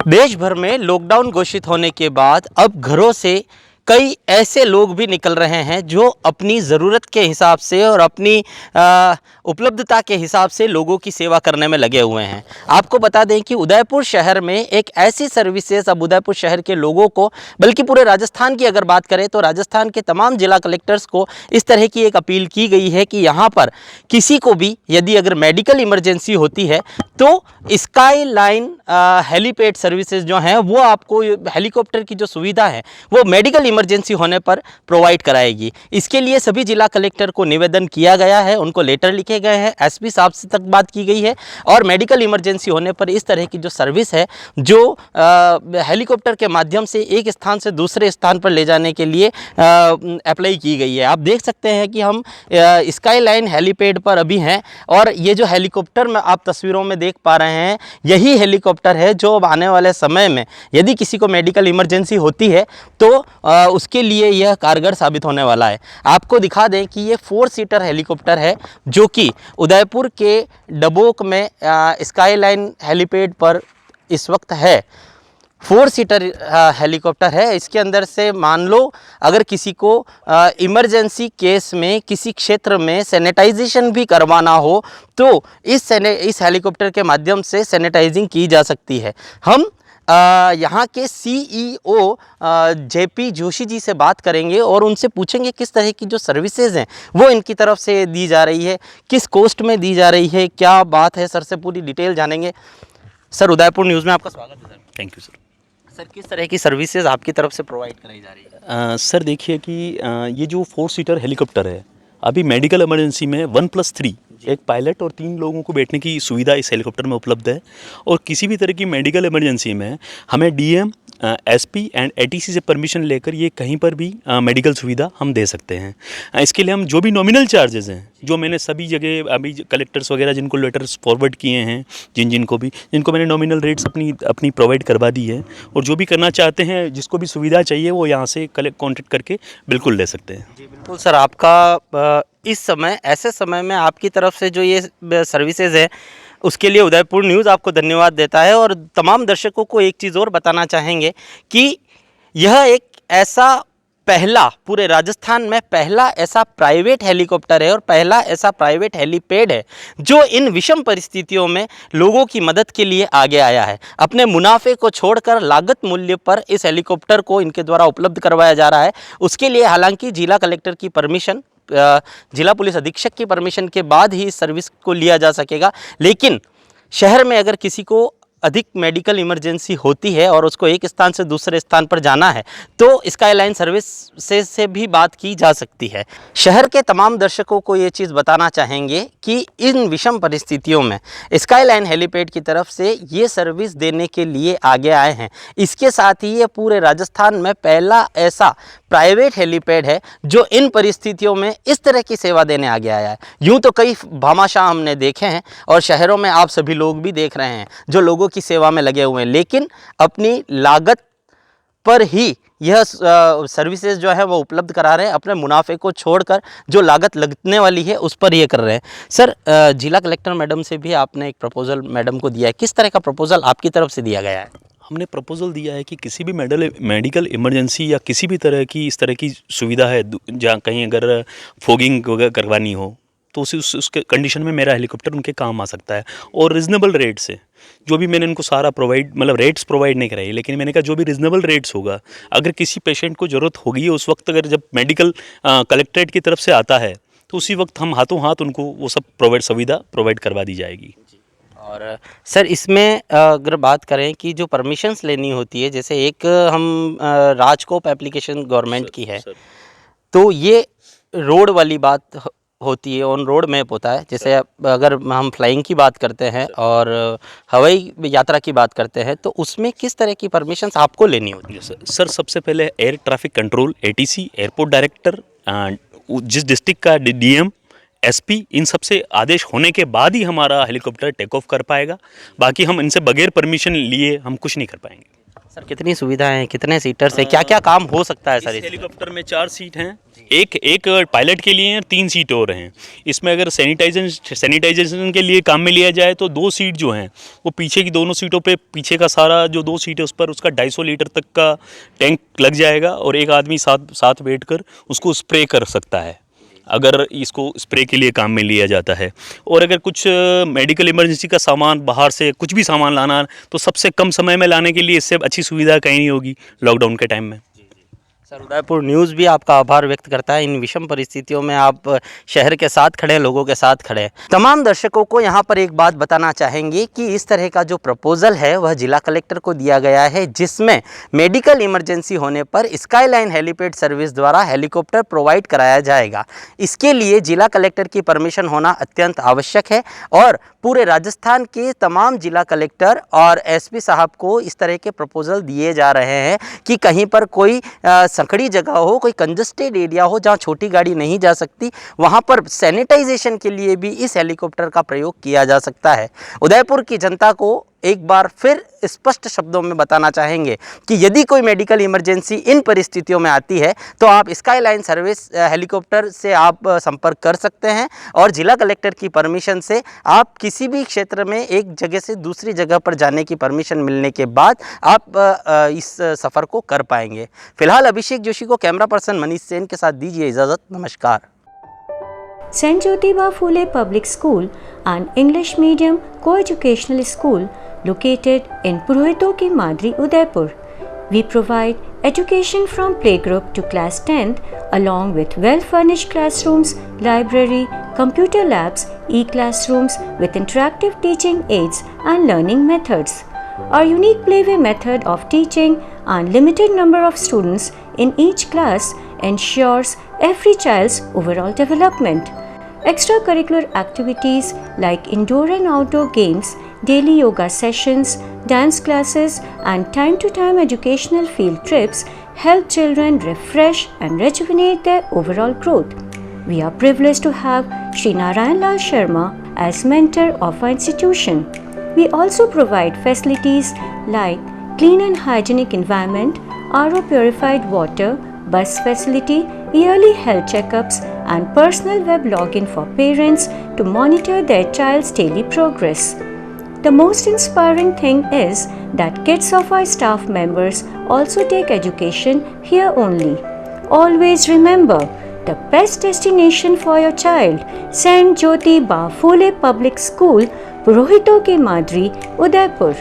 देश भर में लॉकडाउन घोषित होने के बाद अब घरों से कई ऐसे लोग भी निकल रहे हैं जो अपनी ज़रूरत के हिसाब से और अपनी उपलब्धता के हिसाब से लोगों की सेवा करने में लगे हुए हैं। आपको बता दें कि उदयपुर शहर में एक ऐसी सर्विसेज अब उदयपुर शहर के लोगों को, बल्कि पूरे राजस्थान की अगर बात करें तो राजस्थान के तमाम जिला कलेक्टर्स को इस तरह की एक अपील की गई है कि यहाँ पर किसी को भी यदि अगर मेडिकल इमरजेंसी होती है तो स्काई लाइन हेलीपैड सर्विसेज जो हैं वो आपको हेलीकॉप्टर की जो सुविधा है वो मेडिकल इमरजेंसी होने पर प्रोवाइड कराएगी। इसके लिए सभी जिला कलेक्टर को निवेदन किया गया है, उनको लेटर लिखे गए हैं, एसपी साहब से तक बात की गई है और मेडिकल इमरजेंसी होने पर इस तरह की जो सर्विस है जो हेलीकॉप्टर के माध्यम से एक स्थान से दूसरे स्थान पर ले जाने के लिए अप्लाई की गई है। आप देख सकते हैं कि हम स्काई लाइन हेलीपैड पर अभी हैं और ये जो हेलीकॉप्टर में आप तस्वीरों में देख पा रहे हैं यही हेलीकॉप्टर है जो अब आने वाले समय में यदि किसी को मेडिकल इमरजेंसी होती है तो उसके लिए यह कारगर साबित होने वाला है। आपको दिखा दें कि ये 4 सीटर हेलीकॉप्टर है जो कि उदयपुर के डबोक में स्काई लाइन हेलीपैड पर इस वक्त है। 4 सीटर हेलीकॉप्टर है। इसके अंदर से मान लो अगर किसी को इमरजेंसी केस में किसी क्षेत्र में सैनिटाइजेशन भी करवाना हो तो इस हेलीकॉप्टर के माध्यम से सैनिटाइजिंग की जा सकती है। हम यहाँ के CEO JP जोशी जी से बात करेंगे और उनसे पूछेंगे किस तरह की जो सर्विसेज हैं वो इनकी तरफ से दी जा रही है, किस कॉस्ट में दी जा रही है, क्या बात है। सर से पूरी डिटेल जानेंगे। सर, उदयपुर न्यूज़ में आपका स्वागत है। Sir thank you sir. Sir, किस तरह की सर्विसेज आपकी तरफ से प्रोवाइड कराई जा रही है? सर देखिए कि ये जो 4 सीटर हेलीकॉप्टर है अभी मेडिकल इमरजेंसी में 1+3 एक पायलट और 3 लोगों को बैठने की सुविधा इस हेलीकॉप्टर में उपलब्ध है। और किसी भी तरह की मेडिकल इमरजेंसी में हमें DM SP एंड ATC से परमिशन लेकर ये कहीं पर भी मेडिकल सुविधा हम दे सकते हैं। इसके लिए हम जो भी नॉमिनल चार्जेस हैं जो मैंने सभी जगह अभी कलेक्टर्स वगैरह जिनको लेटर्स फॉरवर्ड किए हैं जिनको मैंने नॉमिनल रेट्स अपनी प्रोवाइड करवा दी है और जो भी करना चाहते हैं जिसको भी सुविधा चाहिए वो यहाँ से कॉन्टेक्ट करके बिल्कुल ले सकते हैं। जी बिल्कुल सर, आपका इस समय ऐसे समय में आपकी तरफ से जो ये सर्विसेज है उसके लिए उदयपुर न्यूज़ आपको धन्यवाद देता है। और तमाम दर्शकों को एक चीज़ और बताना चाहेंगे कि यह एक ऐसा पहला पूरे राजस्थान में पहला ऐसा प्राइवेट हेलीकॉप्टर है और पहला ऐसा प्राइवेट हेलीपैड है जो इन विषम परिस्थितियों में लोगों की मदद के लिए आगे आया है। अपने मुनाफे को छोड़कर लागत मूल्य पर इस हेलीकॉप्टर को इनके द्वारा उपलब्ध करवाया जा रहा है। उसके लिए हालांकि जिला कलेक्टर की परमिशन, जिला पुलिस अधीक्षक की परमिशन के बाद ही इस सर्विस को लिया जा सकेगा। लेकिन शहर में अगर किसी को अधिक मेडिकल इमरजेंसी होती है और उसको एक स्थान से दूसरे स्थान पर जाना है तो स्काई लाइन सर्विस से भी बात की जा सकती है। शहर के तमाम दर्शकों को ये चीज़ बताना चाहेंगे कि इन विषम परिस्थितियों में स्काई लाइन हेलीपैड की तरफ से ये सर्विस देने के लिए आगे आए हैं। इसके साथ ही ये पूरे राजस्थान में पहला ऐसा प्राइवेट हेलीपैड है जो इन परिस्थितियों में इस तरह की सेवा देने आगे आया है। यूँ तो कई भामाशाह हमने देखे हैं और शहरों में आप सभी लोग भी देख रहे हैं जो लोगों की सेवा में लगे हुए हैं, लेकिन अपनी लागत पर ही यह सर्विसेज जो है वो उपलब्ध करा रहे हैं। अपने मुनाफे को छोड़कर जो लागत लगने वाली है उस पर ये कर रहे हैं। सर, जिला कलेक्टर मैडम से भी आपने एक प्रपोजल मैडम को दिया है, किस तरह का प्रपोजल आपकी तरफ से दिया गया है? हमने प्रपोजल दिया है कि किसी भी मेडिकल इमरजेंसी या किसी भी तरह की इस तरह की सुविधा है जहाँ कहीं अगर फॉगिंग वगैरह करवानी हो तो उसके कंडीशन में मेरा हेलीकॉप्टर उनके काम आ सकता है। और रिजनेबल रेट से जो भी मैंने उनको सारा रेट्स प्रोवाइड नहीं कराई, लेकिन मैंने कहा जो भी रिजनेबल रेट्स होगा अगर किसी पेशेंट को ज़रूरत होगी उस वक्त अगर जब मेडिकल कलेक्ट्रेट की तरफ से आता है तो उसी वक्त हम हाथों हाथ उनको वो सब सुविधा प्रोवाइड करवा दी जाएगी। और सर, इसमें अगर बात करें कि जो परमिशंस लेनी होती है, जैसे एक हम राजकोप एप्लीकेशन गवर्नमेंट की है तो ये रोड वाली बात होती है, ऑन रोड मैप होता है। जैसे अगर हम फ्लाइंग की बात करते हैं और हवाई यात्रा की बात करते हैं तो उसमें किस तरह की परमिशंस आपको लेनी होती है? सर सबसे पहले air traffic control ATC airport director जिस डिस्ट्रिक्ट का DM SP इन सब से आदेश होने के बाद ही हमारा हेलीकॉप्टर टेक ऑफ कर पाएगा। बाकी हम इनसे बगैर परमिशन लिए हम कुछ नहीं कर पाएंगे। सर कितनी सुविधाएं हैं, कितने सीटर्स हैं, क्या क्या काम हो सकता है सर इस इसमें? हेलीकॉप्टर में 4 सीट हैं, एक पायलट के लिए हैं, 3 सीट और हैं। इसमें अगर सैनिटाइजेशन के लिए काम में लिया जाए तो 2 सीट जो हैं वो पीछे की दोनों सीटों पे, पीछे का सारा जो 2 सीट है उस पर उसका 250 लीटर तक का टैंक लग जाएगा और एक आदमी साथ बैठकर उसको स्प्रे कर सकता है, अगर इसको स्प्रे के लिए काम में लिया जाता है। और अगर कुछ मेडिकल इमरजेंसी का सामान बाहर से कुछ भी सामान लाना तो सबसे कम समय में लाने के लिए इससे अच्छी सुविधा कहीं नहीं होगी लॉकडाउन के टाइम में। सर उदयपुर न्यूज़ भी आपका आभार व्यक्त करता है। इन विषम परिस्थितियों में आप शहर के साथ खड़े हैं, लोगों के साथ खड़े हैं। तमाम दर्शकों को यहाँ पर एक बात बताना चाहेंगे कि इस तरह का जो प्रपोजल है वह जिला कलेक्टर को दिया गया है, जिसमें मेडिकल इमरजेंसी होने पर स्काईलाइन हेलीपैड सर्विस द्वारा हेलीकॉप्टर प्रोवाइड कराया जाएगा। इसके लिए जिला कलेक्टर की परमिशन होना अत्यंत आवश्यक है और पूरे राजस्थान के तमाम जिला कलेक्टर और एसपी साहब को इस तरह के प्रपोजल दिए जा रहे हैं कि कहीं पर कोई संकड़ी जगह हो, कोई कंजस्टेड एरिया हो जहां छोटी गाड़ी नहीं जा सकती, वहां पर सैनिटाइजेशन के लिए भी इस हेलीकॉप्टर का प्रयोग किया जा सकता है। उदयपुर की जनता को एक बार फिर स्पष्ट शब्दों में बताना चाहेंगे कि यदि कोई मेडिकल इमरजेंसी इन परिस्थितियों में आती है तो आप स्काईलाइन सर्विस हेलीकॉप्टर से आप संपर्क कर सकते हैं और जिला कलेक्टर की परमिशन से आप किसी भी क्षेत्र में एक जगह से दूसरी जगह पर जाने की परमिशन मिलने के बाद आप इस सफ़र को कर पाएंगे। फिलहाल अभिषेक जोशी को कैमरा पर्सन मनीष सेन के साथ दीजिए इजाज़त। नमस्कार। St. Jyotiba Phule Public School, an English medium co-educational school located in Purohito ki Madri, Udaipur. We provide education from playgroup to class 10th along with well-furnished classrooms, library, computer labs, e-classrooms with interactive teaching aids and learning methods. Our unique playway method of teaching and limited number of students in each class ensures every child's overall development. Extracurricular activities like indoor and outdoor games, daily yoga sessions, dance classes, and time-to-time educational field trips help children refresh and rejuvenate their overall growth. We are privileged to have Shri Narayan Lal Sharma as mentor of our institution. We also provide facilities like clean and hygienic environment, RO purified water, bus facility, yearly health checkups, and personal web login for parents to monitor their child's daily progress. The most inspiring thing is that kids of our staff members also take education here only. Always remember, the best destination for your child, St. Jyotiba Phule Public School, Purohito ki Madri, Udaipur.